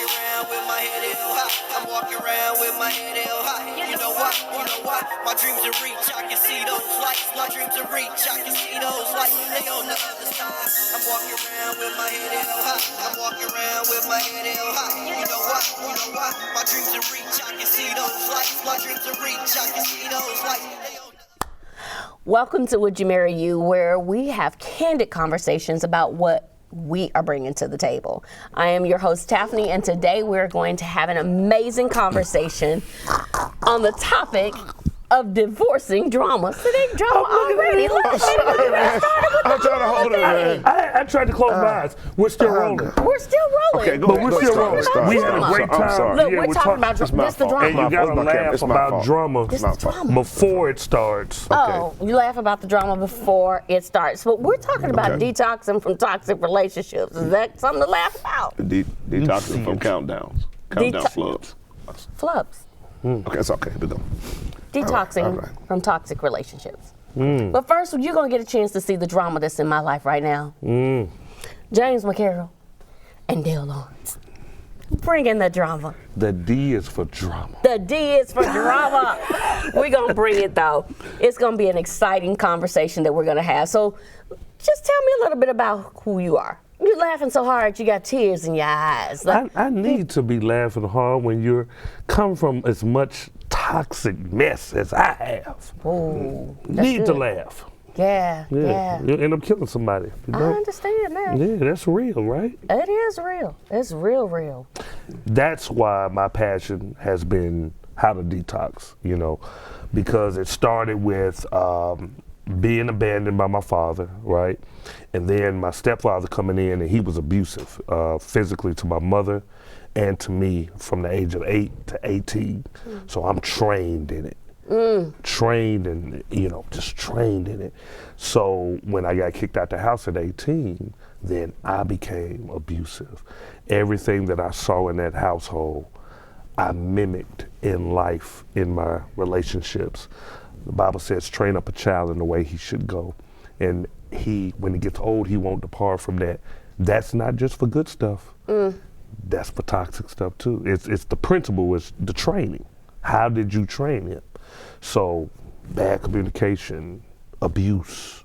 around with my head held high. I'm walking around with my head held high. You know why? My dreams are reach, I can see those lights. My dreams are reach, I can see those lights. They on the other side. I'm walking around with my head held high. I'm walking around with my head held high. You know why? My dreams are reach, I can see those lights. My dreams are reach, I can see those lights. Welcome to Would You Marry You, where we have candid conversations about what we are bringing to the table. I am your host, Taffany, and today we're going to have an amazing conversation on the topic of divorcing drama. So they drama already. I'm trying to hold it, man. I tried to close my eyes. We're still rolling. We're still rolling. Okay, go But ahead. we're still rolling. Start. We had a great I'm time. sorry. Look, we're talking about It's my this the fault. drama. And you gotta laugh It's my about fault. drama It's my fault. before it starts. Oh, you laugh about the drama before it starts. But we're talking about Okay. detoxing from toxic relationships. Is that something to laugh about? Detoxing from countdowns. Countdown flubs. Flubs. Okay, it's okay. Here we go. Detoxing All right. from toxic relationships. But first, you're going to get a chance to see the drama that's in my life right now. James McCarroll and Dale Lawrence. Bring in the drama. The D is for drama. The D is for drama. We're going to bring it, though. It's going to be an exciting conversation that we're going to have. So just tell me a little bit about who you are. You're laughing so hard, you got tears in your eyes. I need to be laughing hard when you're coming from as much toxic mess as I have. Ooh, Need to good. laugh. Yeah. You'll end up killing somebody. You I know? understand that. Yeah, that's real, right? It is real. It's real. That's why my passion has been how to detox, because it started with being abandoned by my father, right? And then my stepfather coming in, and he was abusive physically to my mother and to me from the age of 8 to 18. So I'm trained in it. Trained in it. So when I got kicked out the house at 18, then I became abusive. Everything that I saw in that household, I mimicked in life, in my relationships. The Bible says, train up a child in the way he should go. And when he gets old, he won't depart from that. That's not just for good stuff. That's for toxic stuff too. It's the principle, is the training. How did you train him? So bad communication, abuse,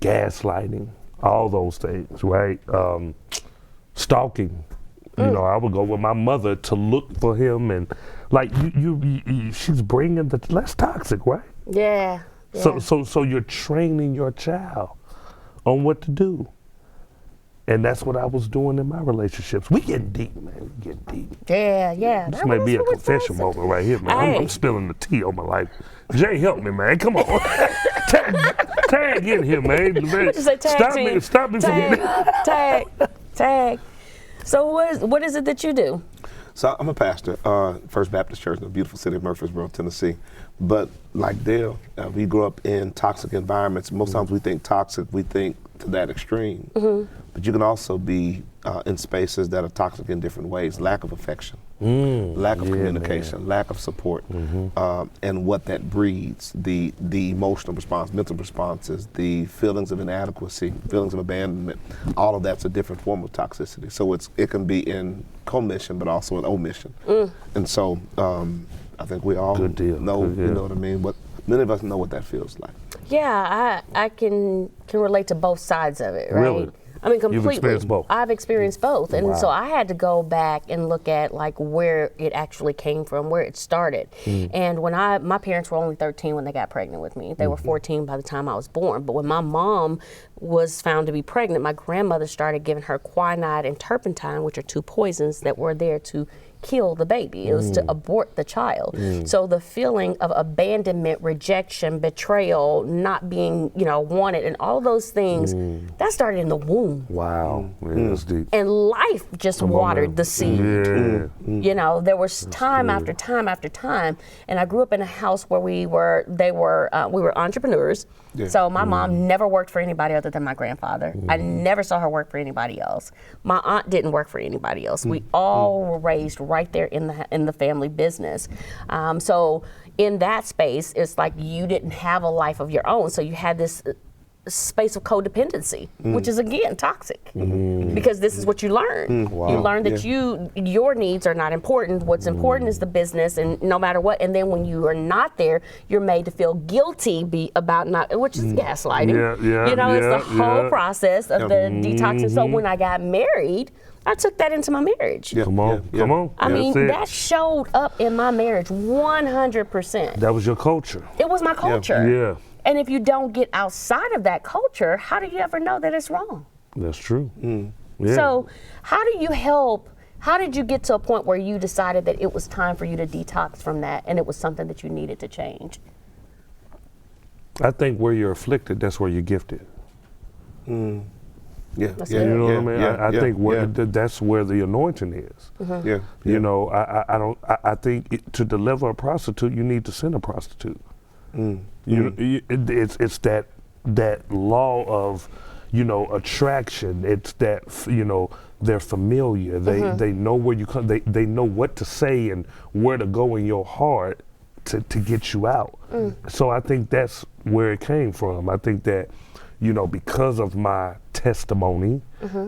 gaslighting, all those things, right? Stalking. I would go with my mother to look for him, and like she's bringing the less toxic, right? Yeah. So you're training your child on what to do. And that's what I was doing in my relationships. We getting deep, man. We getting deep. Yeah. This may be a confession moment right here, man. Hey. I'm spilling the tea on my life. Jay, help me, man. Come on. tag in here, man. What you say, tag team? Stop me from Tag. So what is it that you do? So I'm a pastor, First Baptist Church in the beautiful city of Murfreesboro, Tennessee. But like Dale, we grew up in toxic environments. Most times we think toxic, we think to that extreme. But you can also be in spaces that are toxic in different ways. Lack of affection, lack of communication, lack of support, and what that breeds, the emotional response, mental responses, the feelings of inadequacy, feelings of abandonment, all of that's a different form of toxicity. So it can be in commission, but also in omission. And so I think we all know, you know what I mean? But many of us know what that feels like. Yeah, I can relate to both sides of it, right? Really? I mean, completely. You've experienced both? I've experienced both. And Wow. so I had to go back and look at like where it actually came from, where it started. And when my parents were only 13 when they got pregnant with me. They were 14 by the time I was born. But when my mom was found to be pregnant, my grandmother started giving her quinine and turpentine, which are two poisons that were there to kill the baby. It was to abort the child. So the feeling of abandonment, rejection, betrayal, not being, wanted, and all those things, that started in the womb. Wow, that's deep. And life just watered the seed. Yeah. There was time after time after time, and I grew up in a house where we were entrepreneurs. Yeah. So my mom never worked for anybody other than my grandfather. I never saw her work for anybody else. My aunt didn't work for anybody else. We all were raised right there in the family business. So in that space, it's like you didn't have a life of your own. So you had this space of codependency, which is again toxic, because this is what you learn. Wow. You learn that your needs are not important. What's important is the business, and no matter what. And then when you are not there, you're made to feel guilty about not, which is gaslighting. It's the whole process of the detoxing. So when I got married, I took that into my marriage. Come on. I mean, that showed up in my marriage 100%. That was your culture. It was my culture. Yeah. And if you don't get outside of that culture, how do you ever know that it's wrong? That's true. Yeah. So how did you get to a point where you decided that it was time for you to detox from that and it was something that you needed to change? I think where you're afflicted, that's where you're gifted. Yeah, That's yeah, good. You know yeah, what I mean? yeah, I yeah, think yeah, that's where the anointing is. yeah, You know, I think to deliver a prostitute, you need to send a prostitute. It's that law of, attraction. It's that, they're familiar. They know where you come. They know what to say and where to go in your heart to get you out. So I think that's where it came from. I think that, because of my testimony,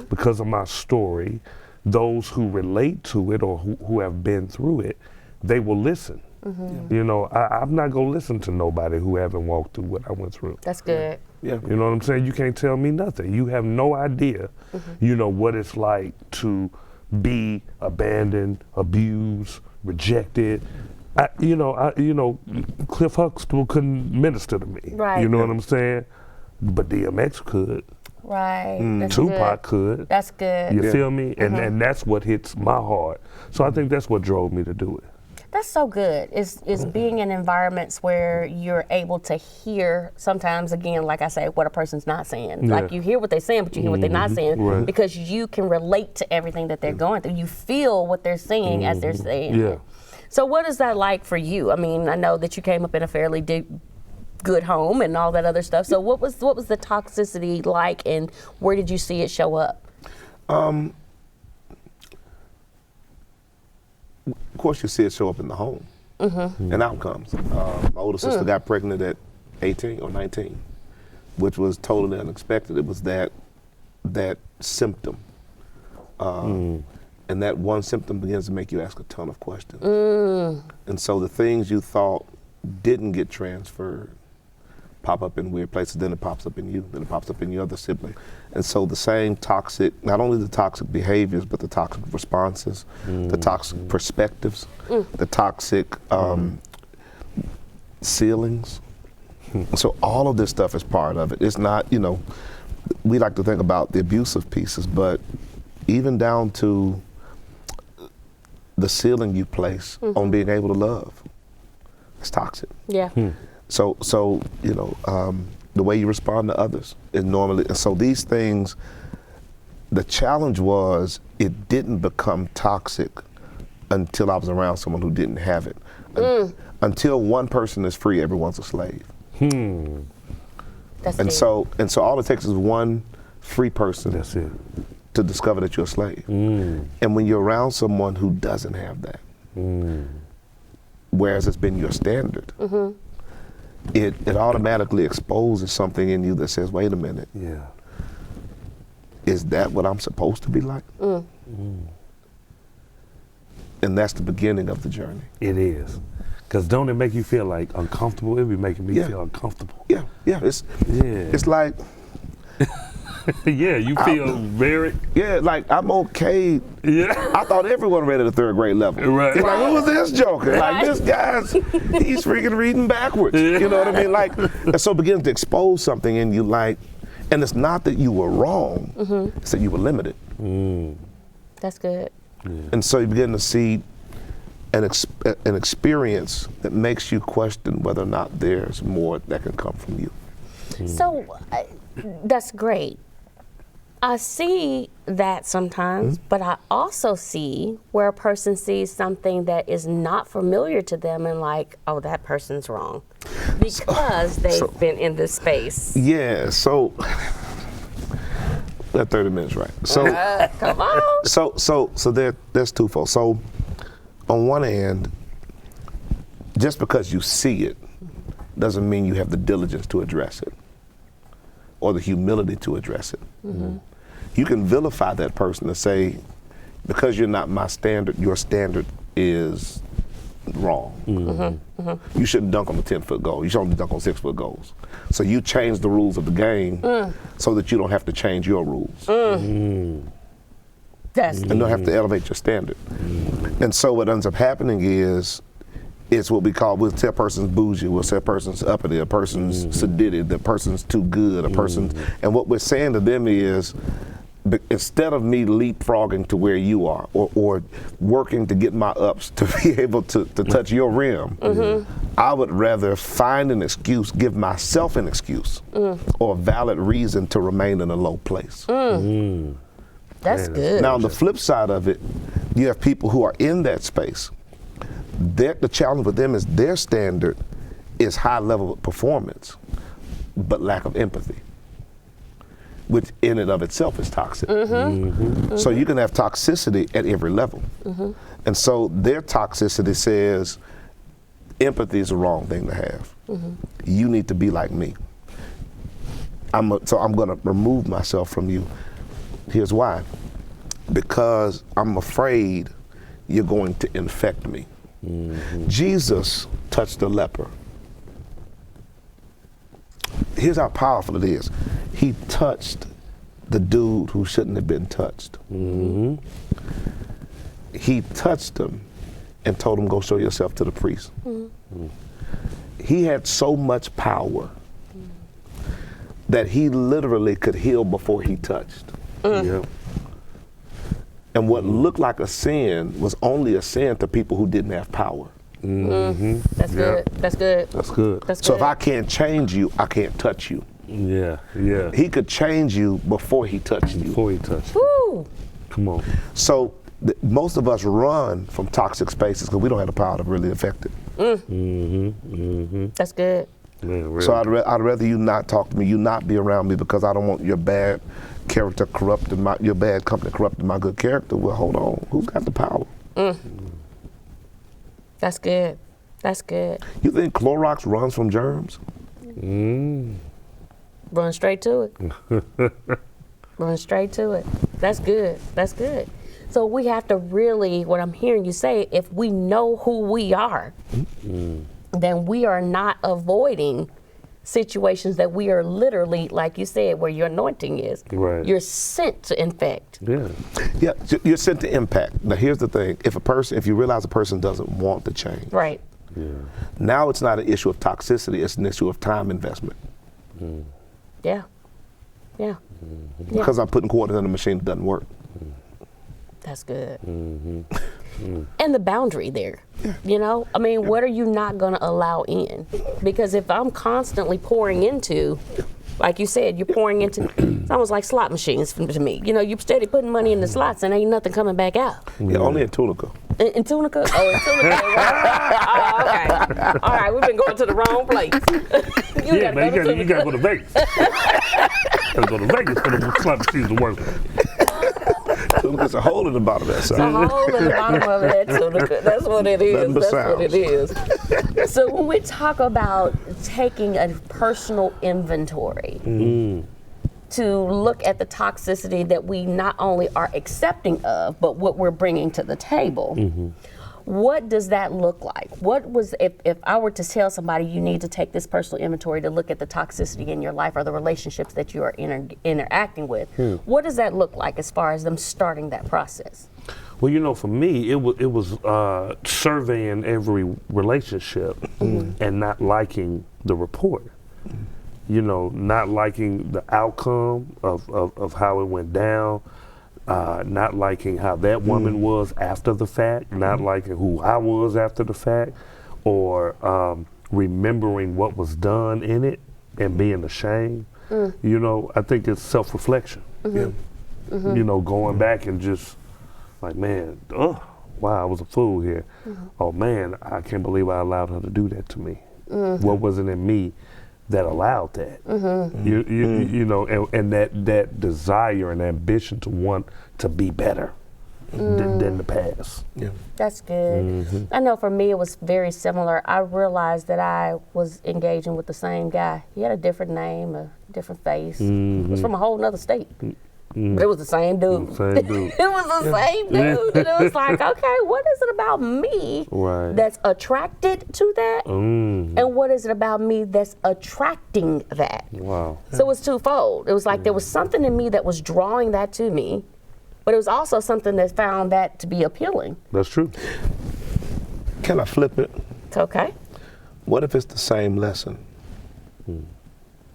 because of my story, those who relate to it or who have been through it, they will listen. I'm not gonna listen to nobody who haven't walked through what I went through. That's good. yeah. You know what I'm saying? You can't tell me nothing. You have no idea, what it's like to be abandoned, abused, rejected. Cliff Huxtable couldn't minister to me. Right. You know what I'm saying? But DMX could. Right. That's Tupac good. could. That's good. You feel me? And that's what hits my heart. So I think that's what drove me to do it. That's so good. Is being in environments where you're able to hear sometimes, again, like I say, what a person's not saying. Yeah. Like you hear what they're saying, but you hear what they're not saying, Right. because you can relate to everything that they're going through. You feel what they're saying as they're saying. Yeah. So what is that like for you? I mean, I know that you came up in a fairly good home and all that other stuff. So what was the toxicity like, and where did you see it show up? Of course, you see it show up in the home and outcomes. My older sister got pregnant at 18 or 19, which was totally unexpected. It was that symptom. And that one symptom begins to make you ask a ton of questions. And so the things you thought didn't get transferred pop up in weird places, then it pops up in you, then it pops up in your other sibling. And so the same toxic, not only the toxic behaviors, but the toxic responses, the toxic perspectives, the toxic ceilings. So all of this stuff is part of it. It's not, we like to think about the abusive pieces, but even down to the ceiling you place on being able to love, it's toxic. Yeah. So the way you respond to others is normally, and so these things, the challenge was it didn't become toxic until I was around someone who didn't have it. Until one person is free, everyone's a slave. That's And deep. so all it takes is one free person That's it. to discover that you're a slave. And when you're around someone who doesn't have that, whereas it's been your standard, it automatically exposes something in you that says, wait a minute, Yeah. is that what I'm supposed to be like? And that's the beginning of the journey. It is. Because don't it make you feel like uncomfortable? It be making me feel uncomfortable. Yeah, it's like, Yeah, you feel very. yeah, like I'm okay. Yeah. I thought everyone read at the third grade level. Right. It's like, who was this joker? Like, this guy's, he's freaking reading backwards. You know what I mean? Like, and so it begins to expose something in you, like, and it's not that you were wrong, it's that you were limited. That's good. And so you begin to see an experience that makes you question whether or not there's more that can come from you. So that's great. I see that sometimes, but I also see where a person sees something that is not familiar to them and like, oh, that person's wrong because they've been in this space. Yeah, so that 30 minutes, right? So Come on. so there's twofold. So on one hand, just because you see it doesn't mean you have the diligence to address it. or the humility to address it. You can vilify that person and say, because you're not my standard, your standard is wrong. You shouldn't dunk on a 10-foot goal. You should only dunk on 6-foot goals. So you change the rules of the game so that you don't have to change your rules. That's And don't have to elevate your standard. And so what ends up happening is, it's what we'll say a person's bougie, we'll say a person's uppity, a person's sedated, the person's too good, a person's, and what we're saying to them is, instead of me leapfrogging to where you are, or working to get my ups to be able to touch your rim, I would rather find an excuse, give myself an excuse, or a valid reason to remain in a low place. That's good. Now, on the flip side of it, you have people who are in that space. The challenge with them is their standard is high level of performance, but lack of empathy, which in and of itself is toxic. So you can have toxicity at every level. And so their toxicity says empathy is the wrong thing to have. You need to be like me. So I'm going to remove myself from you. Here's why. Because I'm afraid you're going to infect me. Jesus touched a leper. Here's how powerful it is. He touched the dude who shouldn't have been touched. He touched him and told him, go show yourself to the priest. He had so much power that he literally could heal before he touched. And what looked like a sin was only a sin to people who didn't have power. That's good. That's good. That's good. That's good. So if I can't change you, I can't touch you. Yeah. He could change you before he touched you. Before he touched. Woo. Come on. So most of us run from toxic spaces because we don't have the power to really affect it. That's good. Man, really. So I'd rather you not talk to me, you not be around me, because I don't want your bad character corrupting your bad company corrupting my good character. Well, hold on, who's got the power? That's good. That's good. You think Clorox runs from germs? Run straight to it. Run straight to it. That's good. That's good. So we have to really, what I'm hearing you say, if we know who we are, then we are not avoiding situations that we are literally, like you said, where your anointing is. Right. You're sent to infect. Yeah. Yeah, you're sent to impact. Now here's the thing, if you realize a person doesn't want to change, Right. now it's not an issue of toxicity, it's an issue of time investment. Yeah. Yeah. Because I'm putting quarters in a machine that doesn't work. That's good. And the boundary there, you know? I mean, what are you not going to allow in? Because if I'm constantly pouring into, like you said, you're pouring into, it's almost like slot machines to me. You know, you're steady putting money in the slots and ain't nothing coming back out. Yeah, only in Tunica. In Tunica? Oh, in Tunica. Oh, okay. All right, we've been going to the wrong place. Yeah, man, you gotta go to Vegas. Gotta go to Vegas for the slot machines to work. Tunica's a hole in the bottom of that A side. hole in the bottom of that Tunica. That's what it is. Nothing but That's what it sounds. is. So when we talk about taking a personal inventory to look at the toxicity that we not only are accepting of, but what we're bringing to the table, what does that look like? What was, if I were to tell somebody you need to take this personal inventory to look at the toxicity in your life or the relationships that you are interacting with, what does that look like as far as them starting that process? Well, you know, for me, it was surveying every relationship and not liking the report. You know, not liking the outcome of how it went down, not liking how that woman was after the fact, not liking who I was after the fact, or remembering what was done in it and being ashamed. You know, I think it's self-reflection. You know, going back and just like, man, wow, I was a fool here. Oh man, I can't believe I allowed her to do that to me. What was it in me that allowed that? You know, and that desire and ambition to want to be better. than the past. Yeah. That's good. I know for me it was very similar. I realized that I was engaging with the same guy. He had a different name, a different face. He was from a whole nother state. But it was the same dude. Same dude. It was the same dude. And it was like, okay, what is it about me Right. that's attracted to that? And what is it about me that's attracting that? Wow. So it was twofold. It was like there was something in me that was drawing that to me, but it was also something that found that to be appealing. That's true. Can I flip it? It's okay. What if it's the same lesson?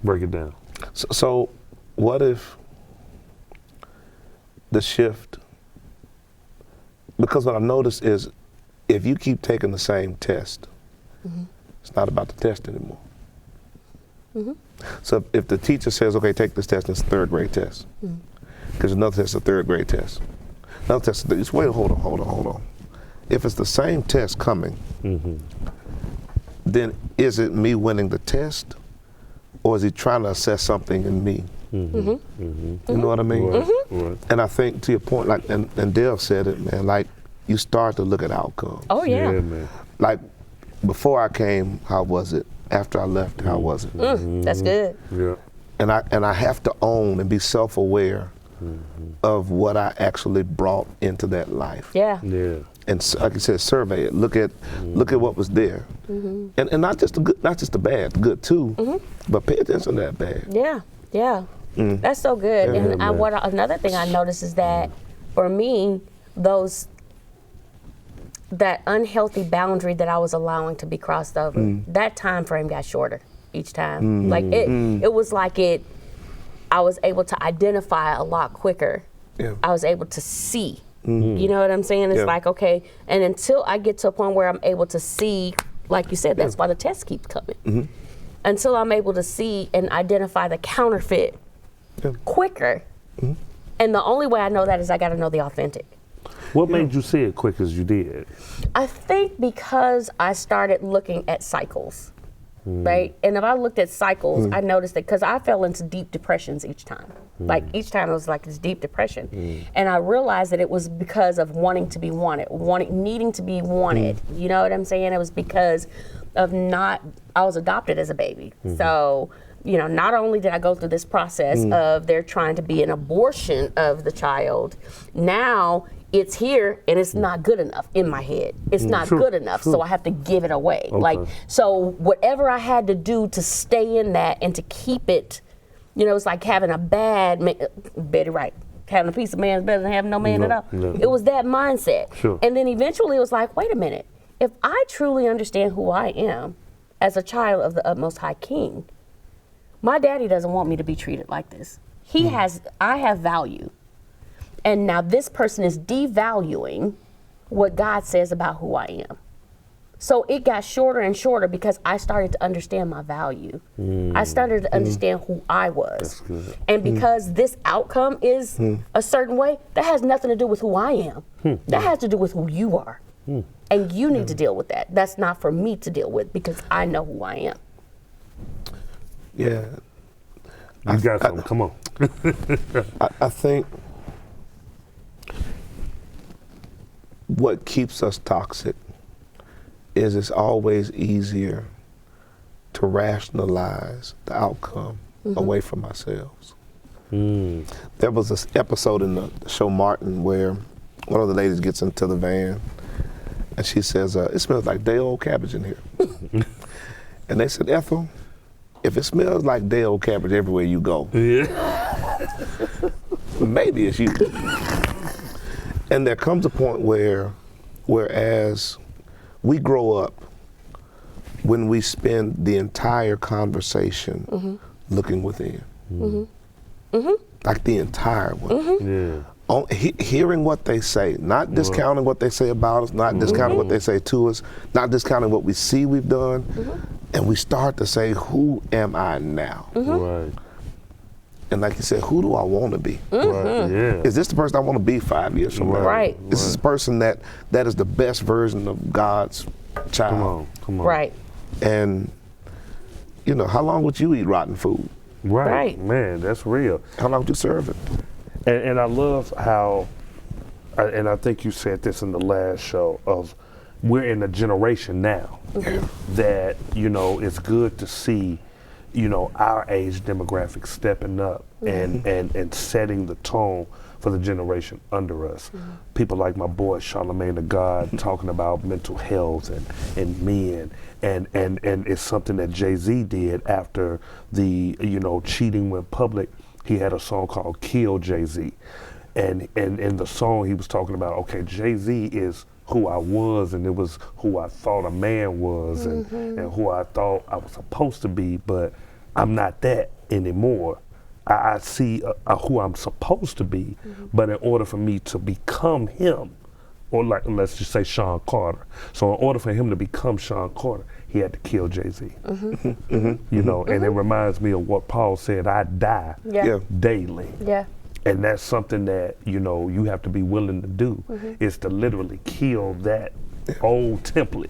Break it down. So what if the shift, because what I've noticed is if you keep taking the same test, it's not about the test anymore. So if the teacher says, okay, take this test, it's a third grade test. Because another test is a third grade test. Another test, just wait, hold on. If it's the same test coming, then is it me winning the test, or is he trying to assess something in me? You know what I mean? Right. And I think to your point, like, and Dale said it, man, like you start to look at outcomes. Oh yeah. Yeah, man. Like before I came, how was it? After I left, how was it? That's good. Yeah. And I have to own and be self-aware of what I actually brought into that life. Yeah. Yeah. And like you said, survey it. Look at what was there, and not just the good, not just the bad, the good too, but pay attention to that bad. Yeah. Yeah. That's so good. Yeah, And man. another thing I noticed is that for me, that unhealthy boundary that I was allowing to be crossed over, that time frame got shorter each time. Like it was like I was able to identify a lot quicker. Yeah. I was able to see. You know what I'm saying? It's Yeah. like, okay, and until I get to a point where I'm able to see, like you said, that's why the test keeps coming. Until I'm able to see and identify the counterfeit quicker. And the only way I know that is I got to know the authentic. What made you see it quick as you did? I think because I started looking at cycles, right? And if I looked at cycles, I noticed that because I fell into deep depressions each time. Like each time it was like this deep depression. And I realized that it was because of wanting to be wanted, needing to be wanted. You know what I'm saying? It was because of I was adopted as a baby. So, you know, not only did I go through this process of there trying to be an abortion of the child, now it's here and it's not good enough in my head. It's not good enough, so I have to give it away. Like, so whatever I had to do to stay in that and to keep it, you know, it's like having a Betty Wright, having a piece of man is better than having no man at all. No. It was that mindset. Sure. And then eventually it was like, wait a minute, if I truly understand who I am as a child of the utmost high king, my daddy doesn't want me to be treated like this. I have value. And now this person is devaluing what God says about who I am. So it got shorter and shorter because I started to understand my value. I started to understand who I was. That's good. And because this outcome is a certain way, that has nothing to do with who I am. That has to do with who you are. And you need to deal with that. That's not for me to deal with because I know who I am. Yeah. You got something. Come on. I think what keeps us toxic is it's always easier to rationalize the outcome away from ourselves. There was this episode in the show Martin where one of the ladies gets into the van and she says, it smells like day old cabbage in here. And they said, Ethel, if it smells like day old cabbage everywhere you go, maybe it's you. And there comes a point whereas we grow up, when we spend the entire conversation looking within, like the entire one. Hearing what they say, not discounting what they say about us, not discounting what they say to us, not discounting what we see we've done, and we start to say, who am I now? Right. And like you said, who do I want to be? Right. Yeah. Is this the person I want to be 5 years from now? Right. Is this the person that is the best version of God's child? Come on. Right. And, you know, how long would you eat rotten food? Right. Man, that's real. How long would you serve it? And I love how and I think you said this in the last show, of we're in a generation now that, you know, it's good to see, you know, our age demographic stepping up and setting the tone for the generation under us. People like my boy Charlamagne the God talking about mental health and men, and it's something that Jay-Z did after the, you know, cheating went public. He had a song called Kill Jay-Z. And in the song he was talking about, okay, Jay-Z is who I was, and it was who I thought a man was, and who I thought I was supposed to be, but I'm not that anymore. I see who I'm supposed to be, but in order for me to become him, or like, let's just say Sean Carter. So in order for him to become Sean Carter, he had to kill Jay-Z. You know, and it reminds me of what Paul said, I die daily. Yeah. And that's something that, you know, you have to be willing to do, is to literally kill that old template,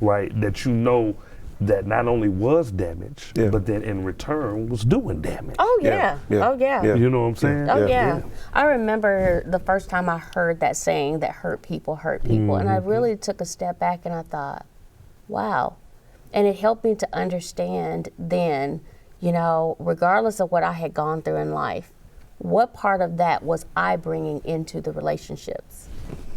right? That you know that not only was damaged, but that in return was doing damage. Oh yeah. Oh yeah. You know what I'm saying? Oh yeah. I remember the first time I heard that saying, that hurt people, and I really took a step back and I thought, wow. And it helped me to understand then, you know, regardless of what I had gone through in life, what part of that was I bringing into the relationships?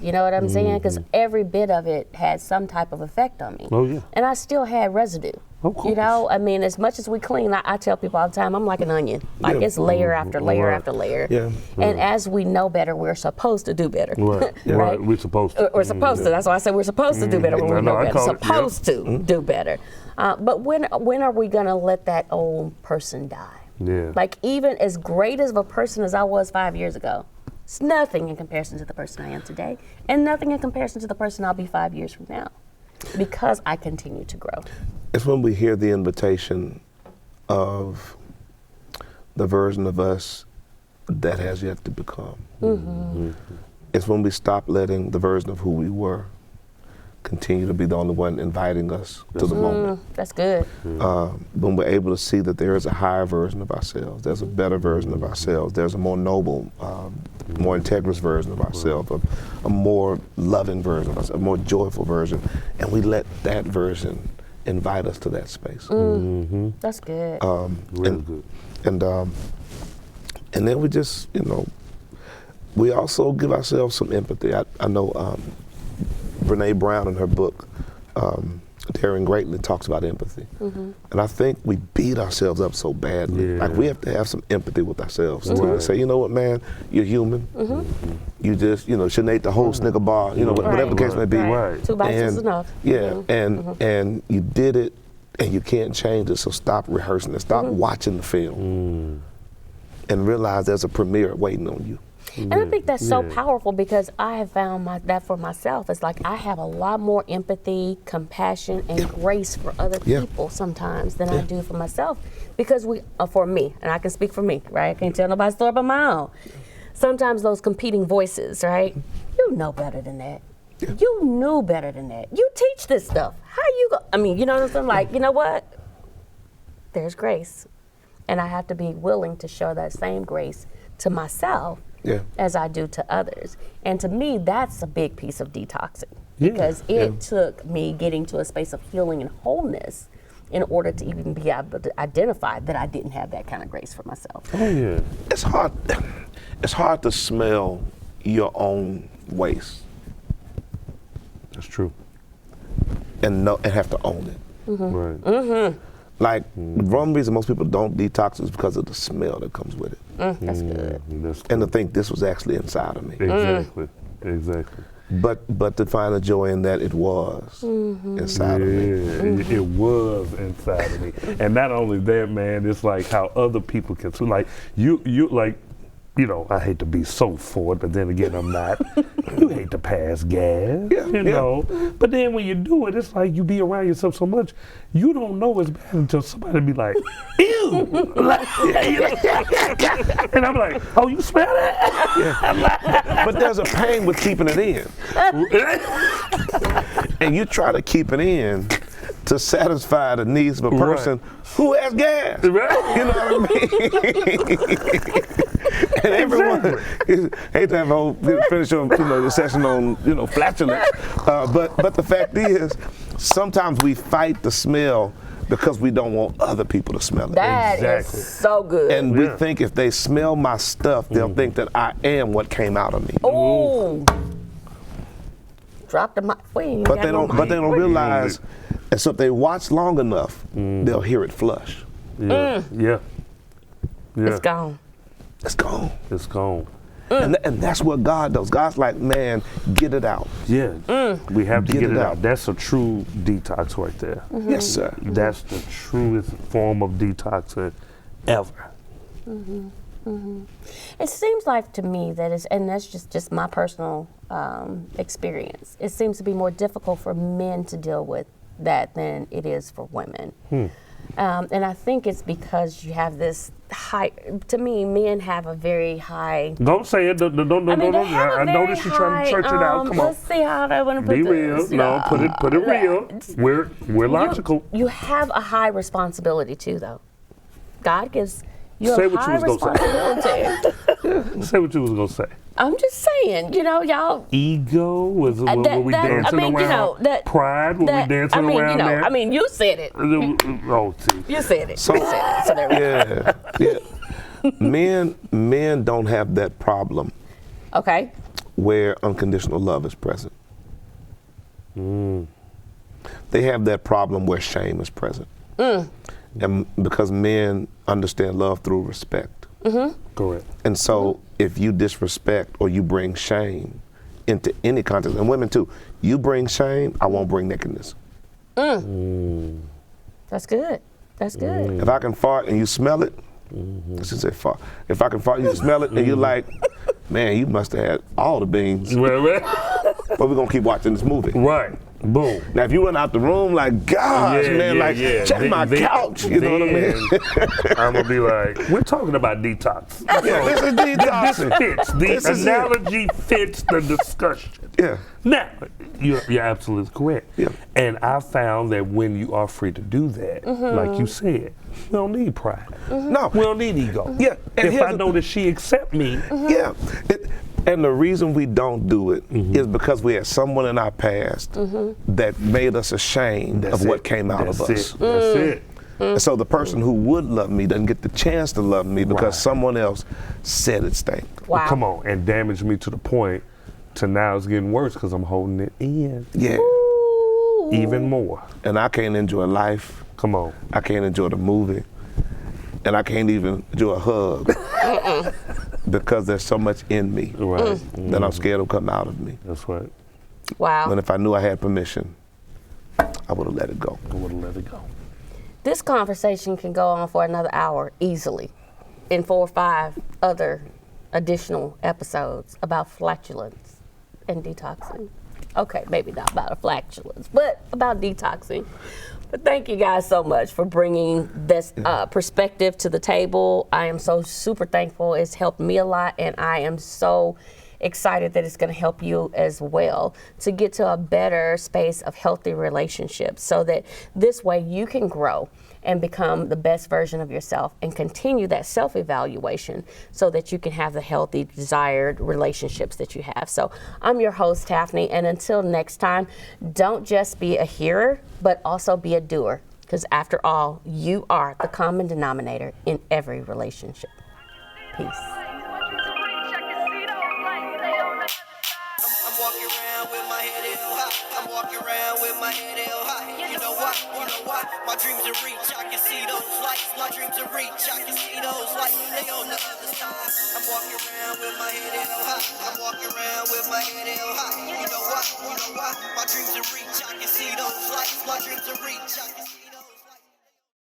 You know what I'm saying? Because every bit of it had some type of effect on me. Oh, yeah. And I still had residue. Of course. You know, I mean, as much as we clean, I tell people all the time, I'm like an onion. Like it's layer after layer after layer. Yeah. And as we know better, we're supposed to do better. Right. We're supposed to. We're supposed to. That's why I said we're supposed to do better when we know better. Supposed to do better. But when are we going to let that old person die? Yeah. Like, even as great of a person as I was 5 years ago, it's nothing in comparison to the person I am today, and nothing in comparison to the person I'll be 5 years from now, because I continue to grow. It's when we hear the invitation of the version of us that has yet to become. It's when we stop letting the version of who we were continue to be the only one inviting us to the moment. That's good. When we're able to see that there is a higher version of ourselves, there's a better version of ourselves, there's a more noble, more integrous version of ourselves, a more loving version of ourselves, a more joyful version, and we let that version invite us to that space. That's good. Real good. And then we just, you know, we also give ourselves some empathy. I know Brene Brown in her book, Daring Greatly, talks about empathy. And I think we beat ourselves up so badly. Like, we have to have some empathy with ourselves too. And say, you know what, man, you're human. You just, you know, shouldn't ate the whole Snicker bar, you know, whatever the case may be. 2 bites is enough. Yeah, and you did it, and you can't change it, so stop rehearsing it. Stop watching the film. And realize there's a premiere waiting on you. And I think that's so powerful, because I have found that for myself. It's like I have a lot more empathy, compassion, and grace for other people sometimes than I do for myself. Because for me, and I can speak for me, right? I can't tell nobody's story but my own. Sometimes those competing voices, right? You know better than that. You knew better than that. You teach this stuff. How you go? I mean, you know what I'm saying? Like, you know what? There's grace. And I have to be willing to show that same grace to myself as I do to others. And to me, that's a big piece of detoxing, because it took me getting to a space of healing and wholeness in order to even be able to identify that I didn't have that kind of grace for myself. It's hard to smell your own waste. That's true. And have to own it. Right. Like, one reason most people don't detox is because of the smell that comes with it. That's good. And to think this was actually inside of me. Exactly. But to find the joy in that it was inside of me. It was inside of me. And not only that, man, it's like how other people can, so like, you like, you know, I hate to be so forward, but then again, I'm not. You hate to pass gas, you know. But then when you do it, it's like you be around yourself so much, you don't know it's bad until somebody be like, ew! And I'm like, oh, you smell that? But there's a pain with keeping it in. And you try to keep it in to satisfy the needs of a person who has gas. You know what I mean? And hate to have a whole finish your your session on flatulence, but the fact is, sometimes we fight the smell because we don't want other people to smell it. That Exactly. is so good. And we think if they smell my stuff, they'll think that I am what came out of me. Ooh. Drop the mic. But they don't realize. And so if they watch long enough, they'll hear it flush. Yeah. Yeah. It's gone. It's gone. It's gone. And that's what God does. God's like, man, get it out. Yeah. We have to get it out. out. That's a true detox right there. Yes, sir. That's the truest form of detoxing ever. It seems like to me that it's, and that's just my personal experience, it seems to be more difficult for men to deal with that than it is for women. And I think it's because you have this high, to me, men have a very high. Don't say it. Don't. I mean, they have a I very notice you're trying to church it out. Come on. Let's see how I want to put Be this. real. No, put it real. We're logical. You have a high responsibility too, though. God gives you Say a what high you was gonna responsibility. Say what you was gonna say. I'm just saying, y'all. Ego was were we dancing around? Pride, were we dancing around there? I mean, you said it. Oh, see. You said it. So, You said it. So there we go. yeah. Men don't have that problem Okay. where unconditional love is present. They have that problem where shame is present. And because men understand love through respect. Correct. And so if you disrespect or you bring shame into any context, and women too, you bring shame, I won't bring nakedness. That's good. That's good. If I can fart and you smell it, let's just say fart. If I can fart and you smell it and you're like, man, you must have had all the beans, Right. but we're gonna keep watching this movie. Right. Boom. Now if you run out the room like, gosh, man, check my couch, you know what I mean? I'm gonna be like, we're talking about detox. Yeah, this is detoxing. This fits. This is The analogy fits the discussion. Yeah. Now, you're absolutely correct. Yeah. And I found that when you are free to do that, like you said, we don't need pride. No. We don't need ego. Yeah. And If here's I know that she accept me, Yeah. And the reason we don't do it is because we had someone in our past that made us ashamed of what came out of us. That's it. And so the person who would love me doesn't get the chance to love me because Right. someone else said it stank. Wow. Well, come on, and damage me to the point to now it's getting worse because I'm holding it in Yeah. even more. And I can't enjoy life. Come on. I can't enjoy the movie. And I can't even enjoy a hug because there's so much in me Right. that I'm scared will come out of me. That's right. Wow. And if I knew I had permission, I would have let it go. I would have let it go. This conversation can go on for another hour easily, in 4 or 5 other additional episodes about flatulence and detoxing. Okay, maybe not about a flatulence, but about detoxing. But thank you guys so much for bringing this perspective to the table. I am so super thankful. It's helped me a lot, and I am so excited that it's going to help you as well to get to a better space of healthy relationships so that this way you can grow and become the best version of yourself and continue that self-evaluation so that you can have the healthy, desired relationships that you have. So I'm your host, Taffany, and until next time, don't just be a hearer, but also be a doer, because after all, you are the common denominator in every relationship. Peace. I'm walking around with my head held high. I'm walking around with my head held high. You know why? You know why? My dreams are reach. I can see those lights. My dreams are reach. I can see those lights. They on the other side. I'm walking around with my head held high. I'm walking around with my head held high. You know why? You know why? My dreams are reach. I can see those lights. My dreams are reach. I can see